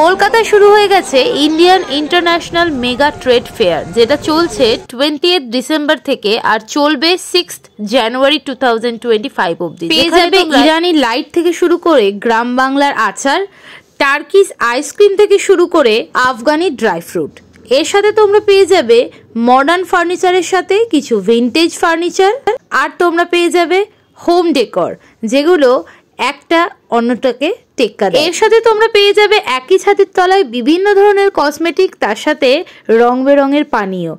কলকাতায় শুরু হয়ে গেছে Indian international mega trade fair, যেটা চলছে 20 ডিসেম্বর থেকে আর চলবে 6 জানুয়ারি 2025 অবধি। পেয়ে যাবে ইরানি লাইট থেকে শুরু করে গ্রাম বাংলার আচার, টার্কিশ আইসক্রিম থেকে শুরু করে আফগানি ড্রাই ফ্রুট। এর সাথে তোমরা পেয়ে যাবে মডার্ন ফার্নিচারের সাথে কিছু ভিন্টেজ ফার্নিচার, আর তোমরা পেয়ে যাবে হোম ডেকর, যেগুলো একটা অন্যটাকে টেক্কা দেয়। এর সাথে তোমরা পেয়ে যাবে একই ছাদের তলায় বিভিন্ন ধরনের কসমেটিক, তার সাথে রং বেরঙের পানীয়।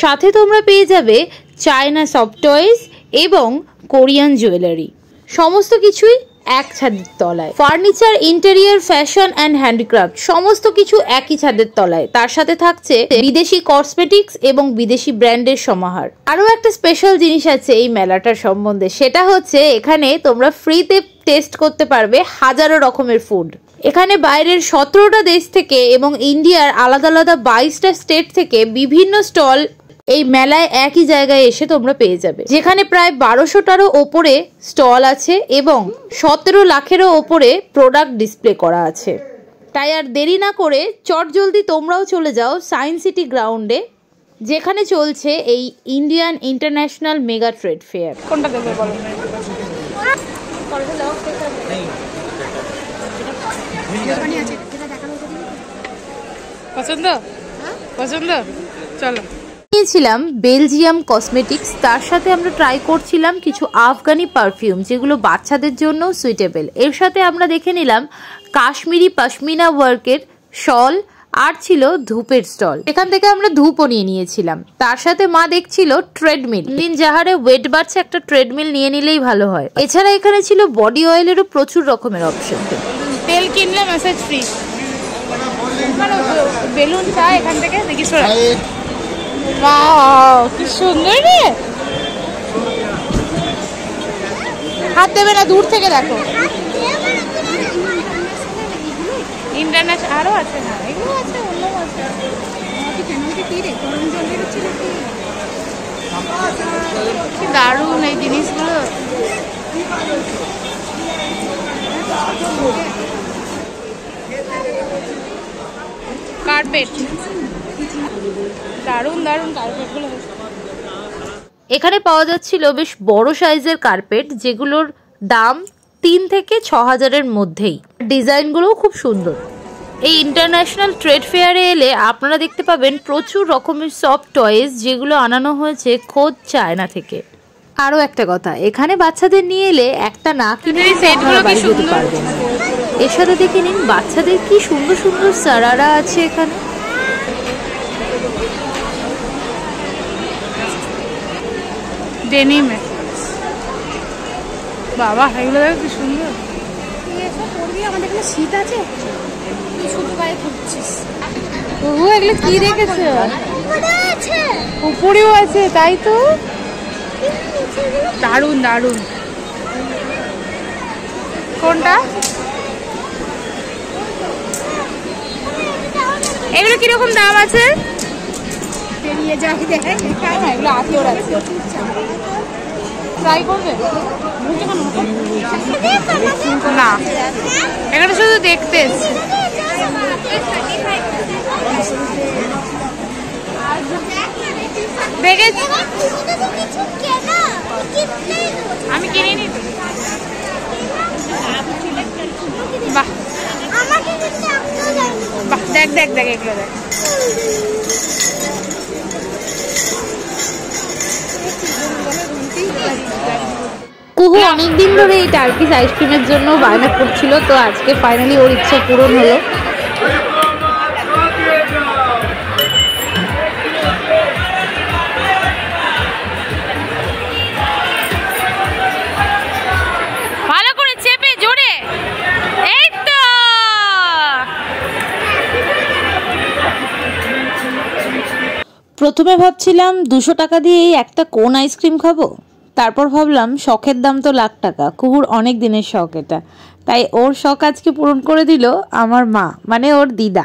সাথে তোমরা পেয়ে যাবে চায়না সফট টয়েস এবং কোরিয়ান জুয়েলারি, সমস্ত কিছুই এক ছাদের তলায়। Furniture, interior, fashion and handicraft সমস্ত কিছু একই ছাদের তলায়। তার সাথে থাকছে বিদেশি কসমেটিক্স এবং বিদেশি ব্র্যান্ডের সমাহার। আরও একটা স্পেশাল জিনিস আছে এই মেলাটার সম্বন্ধে, সেটা হচ্ছে এখানে তোমরা ফ্রিতে টেস্ট করতে পারবে হাজারো রকমের ফুড। এখানে বাইরের 17টা দেশ থেকে এবং ইন্ডিয়ার আলাদা আলাদা 22টা স্টেট থেকে বিভিন্ন স্টল এই মেলায় একই জায়গায় এসে তোমরা পেয়ে যাবে, যেখানে প্রায় 1200টারও ওপরে স্টল আছে এবং 17 লাখেরও ওপরে প্রোডাক্ট ডিসপ্লে করা আছে। তাই আর দেরি না করে চটজলদি তোমরাও চলে যাও সায়েন্স সিটি গ্রাউন্ডে, যেখানে চলছে এই Indian international mega trade fair. কোনটা দেবে বলো? পছন্দ পছন্দ চলো। নিয়েছিলাম বেলজিয়াম কসমেটিক্স, তার সাথে আমরা ট্রাই করছিলাম কিছু আফগানি পারফিউম, যেগুলো বাচ্চাদের জন্য সুইটেবল। এর সাথে আমরা দেখে নিলাম কাশ্মীরি পশমিনা ওয়ার্কের শল, আর ছিল ধূপের স্টল। এখান থেকে আমরা ধূপও নিয়েছিলাম। তার সাথে মা দেখছিল ট্রেডমিল, দিন যাহারে ওয়েট বাড়ছে একটা ট্রেডমিল নিয়ে নিলেই ভালো হয়। এছাড়া এখানে ছিল বডি অয়েলেরও প্রচুর রকমের অপশন। তেল কিনলে মেসেজ ফ্রি, বেলুন চা এখান থেকে দেখিস। কি সুন্দর রে, হাত দেবে না, দূর থেকে দেখো। ইন্টারন্যাশনাল আরো আছে না, এগুলো আছে, অন্য আছে। কি দারুণ এই জিনিসগুলো। কার্পেট, দারুণ দারুণ কার্পেটগুলো। এখানে পাওয়া যাচ্ছিল বেশ বড় সাইজের কার্পেট, যেগুলোর দাম 3 থেকে 6000-এর মধ্যেই। ডিজাইনগুলোও খুব সুন্দর। এই ইন্টারন্যাশনাল ট্রেড ফেয়ারে এলে আপনারা দেখতে পাবেন প্রচুর রকমের সফট টয়েস, যেগুলো আনানো হয়েছে খোদ চায়না থেকে। আরও একটা কথা, এখানে বাচ্চাদের নিয়ে এলে একটা না কিনে বাড়ি যেতে পারবেন। এর সাথে দেখে নিন বাচ্চাদের কি সুন্দর সুন্দর সারারা আছে এখানে। ডেনিম, বাবা এগুলো দেখো কি সুন্দর। আমাদের এখানে শীত আছে, এগুলো কি রেখেছে? উপরেও আছে, তাই তো দারুণ দারুণ। কোনটা? এগুলো কিরকম দাম আছে? এগুলো আছে, ট্রাই করবে না, এখানে শুধু দেখতে এসছি। আমি কিনে নি। বাহ বাহ, দেখ দেখ দেখ, এগুলো দেখ। কুহু অনেকদিন ধরে এই টার্কিশ আইসক্রিমের জন্য বায়না করছিল, তো আজকে ফাইনালি ওর ইচ্ছা পূরণ হলো। ভালো করে চেপে জোরে, এই তো। প্রথমে ভাবছিলাম 200 টাকা দিয়ে একটা কোন আইসক্রিম খাবো, তারপর ভাবলাম শখের দাম তো লাখ টাকা, কুহুর অনেক দিনের শখ এটা, তাই ওর শখ আজকে পূরণ করে দিল আমার মা, মানে ওর দিদা।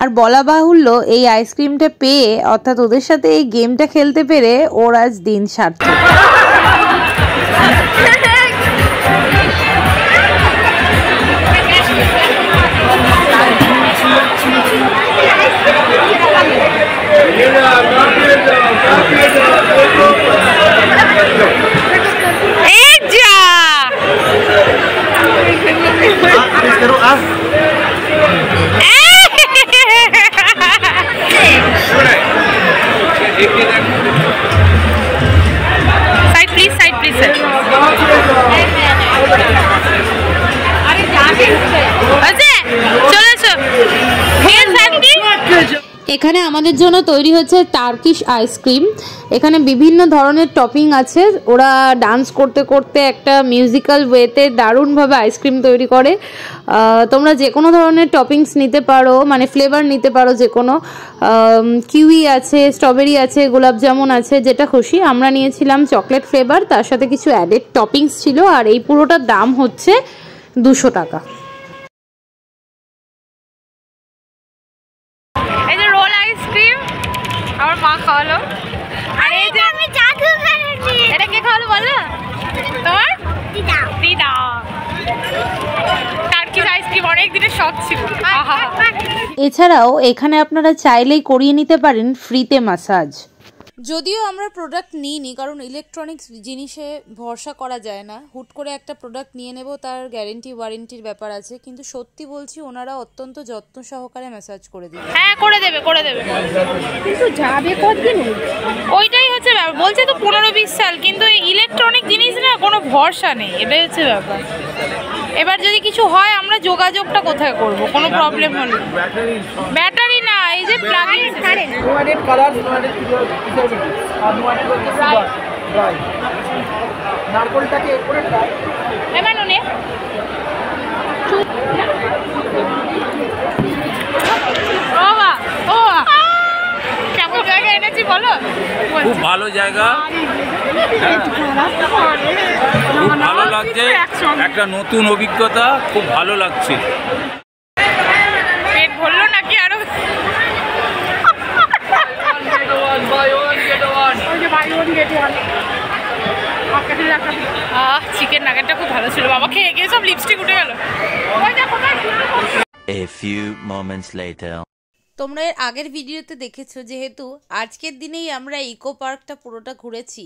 আর বলা বাহুল্য এই আইসক্রিমটা পেয়ে, অর্থাৎ ওদের সাথে এই গেমটা খেলতে পেরে ওর আজ দিন সার্থক। Side please, sir. এখানে আমাদের জন্য তৈরি হচ্ছে টার্কিশ আইসক্রিম। এখানে বিভিন্ন ধরনের টপিং আছে। ওরা ডান্স করতে করতে একটা মিউজিক্যাল ওয়েতে দারুণভাবে আইসক্রিম তৈরি করে। তোমরা যে কোনো ধরনের টপিংস নিতে পারো, মানে ফ্লেভার নিতে পারো যে কোনো। কিউই আছে, স্ট্রবেরি আছে, গোলাপ জামুন আছে, যেটা খুশি। আমরা নিয়েছিলাম চকলেট ফ্লেভার, তার সাথে কিছু অ্যাডেড টপিংস ছিল। আর এই পুরোটার দাম হচ্ছে 200 টাকা। আমার মা খাওয়ালো। আর এই যে আমি জাদু করেছি। এটা কে খাওয়ালো বলো? তোমার দিদা। টার্কিশ আইসক্রিম অনেক দিনের শখ ছিল। এছাড়াও এখানে আপনারা চাইলেই করিয়ে নিতে পারেন ফ্রিতে ম্যাসাজ। যদিও আমরা প্রোডাক্ট নিইনি, কারণ ইলেকট্রনিক্স জিনিসে ভরসা করা যায় না। হুট করে একটা প্রোডাক্ট নিয়ে নেব, তার গ্যারেন্টি ওয়ারেন্টির ব্যাপার আছে। কিন্তু সত্যি বলছি, ওনারা অত্যন্ত যত্ন সহকারে ম্যাসাজ করে দেবে। হ্যাঁ, করে দেবে। কিন্তু যাবে কতদিন? ওইটাই হচ্ছে ব্যাপার। বলছে তো 15-20 সাল, কিন্তু ইলেকট্রনিক জিনিস না, কোনো ভরসা নেই। এটাই হচ্ছে ব্যাপার। এবার যদি কিছু হয়, আমরা যোগাযোগটা কোথায় করব? কোনো প্রবলেম হলে ব্যাটারি না, এই যে প্লাগ ইন কারেন্ট। নারকলটাকে করে ট্রাই এমন নে বাবা। ও কেমন জায়গা এনেছি বলো? খুব ভালো জায়গা, খুব ভালো লাগছে। একটা নতুন অভিজ্ঞতা, খুব ভালো লাগছে। পেট ভরলো নাকি আরো? চিকেন নাগেটটা খুব ভালো ছিল। বাবা খেয়ে গিয়ে সব লিপস্টিক উঠে গেল। A few moments later. তোমরা এর আগের ভিডিওতে দেখেছো, যেহেতু আজকের দিনেই আমরা ইকো পার্কটা পুরোটা ঘুরেছি,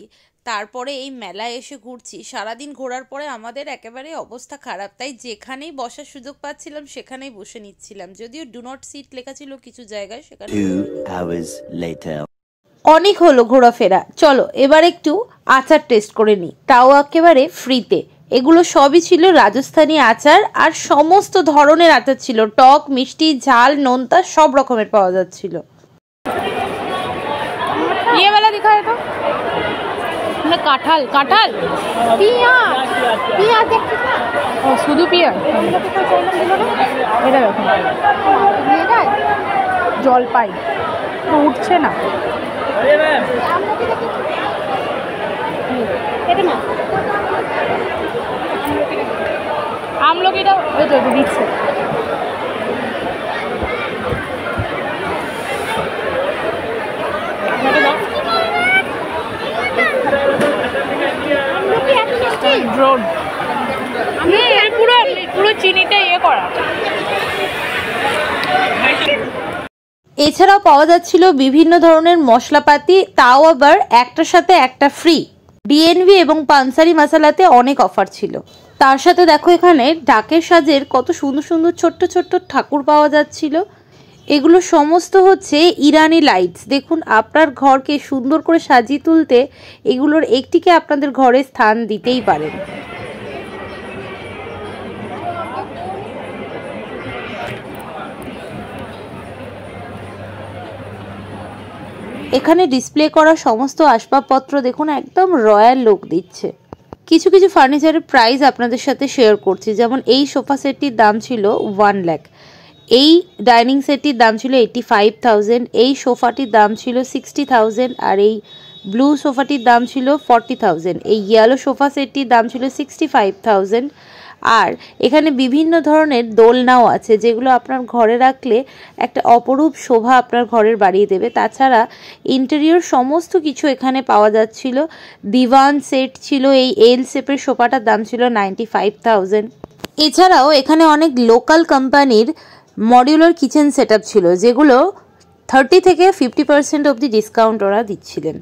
তারপরে এই মেলায় এসে ঘুরছি। সারাদিন ঘোরার পরে আমাদের একেবারে অবস্থা খারাপ, তাই যেখানেই বসার সুযোগ পাচ্ছিলাম সেখানেই বসে নিচ্ছিলাম। যদিও ডু নট সিট লেখা ছিল কিছু জায়গায়, সেখানে। 2 hours later. অনেক হলো ঘোরাফেরা, চলো এবার একটু আচার টেস্ট করে নিই, তাও একেবারে ফ্রিতে। এগুলো সবই ছিল রাজস্থানী আচার, আর সমস্ত ধরনের আচার ছিল। টক, মিষ্টি, ঝাল, নোনতা সব রকমের পাওয়া যাচ্ছিল। ये वाला दिखाए तो ना, কাঁঠাল পিঁয়াজ ও শুধু পিঁয়াজ। এটা দেখুন, জলপাই তো উঠছে না। আমলকিটা ওই তো দিচ্ছে। পুরো চিনিটা ইয়ে করা। এছাড়াও পাওয়া যাচ্ছিল বিভিন্ন ধরনের মশলাপাতি, তাও আবার একটার সাথে একটা ফ্রি। ডিএনভি এবং পানসারি মশলাতে অনেক অফার ছিল। তার সাথে দেখো এখানে ডাকের সাজের কত সুন্দর সুন্দর ছোট্ট ছোট্ট ঠাকুর পাওয়া যাচ্ছিল। এগুলো সমস্ত হচ্ছে ইরানি লাইটস। দেখুন, আপনার ঘরকে সুন্দর করে সাজিয়ে তুলতে এগুলোর একটিকে আপনাদের ঘরে স্থান দিতেই পারেন। এখানে ডিসপ্লে করা সমস্ত আসবাবপত্র দেখুন একদম রয়্যাল লুক দিচ্ছে। কিছু কিছু ফার্নিচারের প্রাইস আপনাদের সাথে শেয়ার করছি। যেমন এই সোফা সেটটির দাম ছিল 1 লাখ, এই ডাইনিং সেটটির দাম ছিল 85,000, এই সোফাটির দাম ছিল 60,000, আর এই ব্লু সোফাটির দাম ছিল 40,000, এই ইয়েলো সোফা সেটটির দাম ছিল 65,000। আর এখানে বিভিন্ন ধরনের দোলনাও আছে, যেগুলো আপনার ঘরে রাখলে একটা অপরূপ শোভা আপনার ঘরের বাড়িয়ে দেবে। তাছাড়া ইন্টেরিয়র সমস্ত কিছু এখানে পাওয়া যাচ্ছিল। দিওয়ান সেট ছিল, এই এল শেপের সোফাটার দাম ছিল 95,000। এছাড়াও এখানে অনেক লোকাল কোম্পানির মডিউলার কিচেন সেট ছিল, যেগুলো 30 থেকে 50% অবধি ডিসকাউন্ট ওরা দিচ্ছিলেন।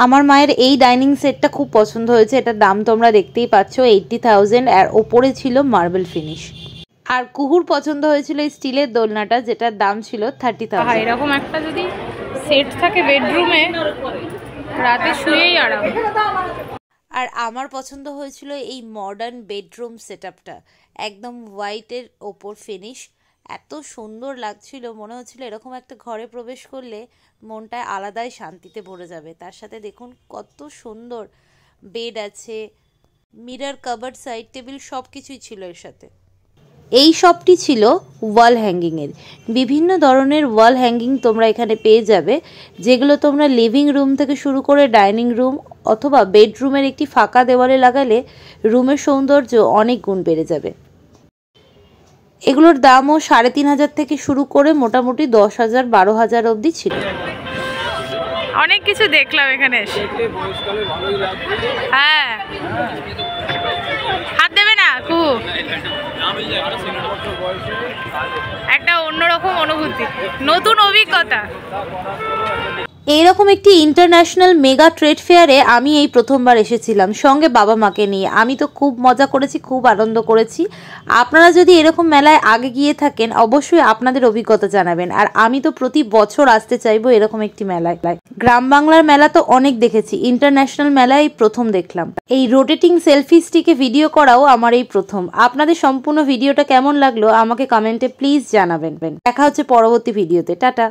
আমার মায়ের এই ডাইনিং সেটটা খুব পছন্দ হয়েছে। এটার দাম তোমরা দেখতেই পাচ্ছ 80,000, আর ওপরে ছিল মার্বেল ফিনিশ। আর কুহুর পছন্দ হয়েছিল এই স্টিলের দোলনাটা, যেটার দাম ছিল 30,000। এরকম একটা যদি সেট থাকে বেডরুমে, রাতে শুয়েই আরাম। আর আমার পছন্দ হয়েছিল এই মডার্ন বেডরুম সেটআপটা, একদম হোয়াইটের ওপর ফিনিশ, এত সুন্দর লাগছিল, মনে হচ্ছিল এরকম একটা ঘরে প্রবেশ করলে মনটায় আলাদাই শান্তিতে ভরে যাবে। তার সাথে দেখুন কত সুন্দর বেড আছে, মিরর, কাভার্ড, সাইড টেবিল সব কিছুই ছিল এর সাথে। এই সবটি ছিল ওয়াল হ্যাঙ্গিংয়ের। বিভিন্ন ধরনের ওয়াল হ্যাঙ্গিং তোমরা এখানে পেয়ে যাবে, যেগুলো তোমরা লিভিং রুম থেকে শুরু করে ডাইনিং রুম অথবা বেডরুমের একটি ফাঁকা দেওয়ালে লাগালে রুমের সৌন্দর্য অনেক গুণ বেড়ে যাবে। এগুলোর দামও 3,500 থেকে শুরু করে মোটামুটি 10,000 12,000 অবধি ছিল। অনেক কিছু দেখলাম এখানে এসে। হ্যাঁ, হাত দেবে না কু, একটা অন্যরকম অনুভূতি, নতুন অভিজ্ঞতা। এইরকম একটি ইন্টারন্যাশনাল মেগা ট্রেড ফেয়ারে আমি এই প্রথমবার এসেছিলাম সঙ্গে বাবা মাকে নিয়ে। আমি তো খুব মজা করেছি, খুব আনন্দ করেছি। আপনারা যদি এরকম মেলায় আগে গিয়ে থাকেন অবশ্যই আপনাদের অভিজ্ঞতা জানাবেন। আর আমি তো প্রতি বছর আসতে চাইবো এরকম একটি মেলায়। গ্রাম বাংলার মেলা তো অনেক দেখেছি, ইন্টারন্যাশনাল মেলায় এই প্রথম দেখলাম। এই রোটেটিং সেলফি স্টিকে ভিডিও করাও আমার এই প্রথম। আপনাদের সম্পূর্ণ ভিডিওটা কেমন লাগলো আমাকে কমেন্টে প্লিজ জানাবেন। দেখা হচ্ছে পরবর্তী ভিডিওতে। টাটা।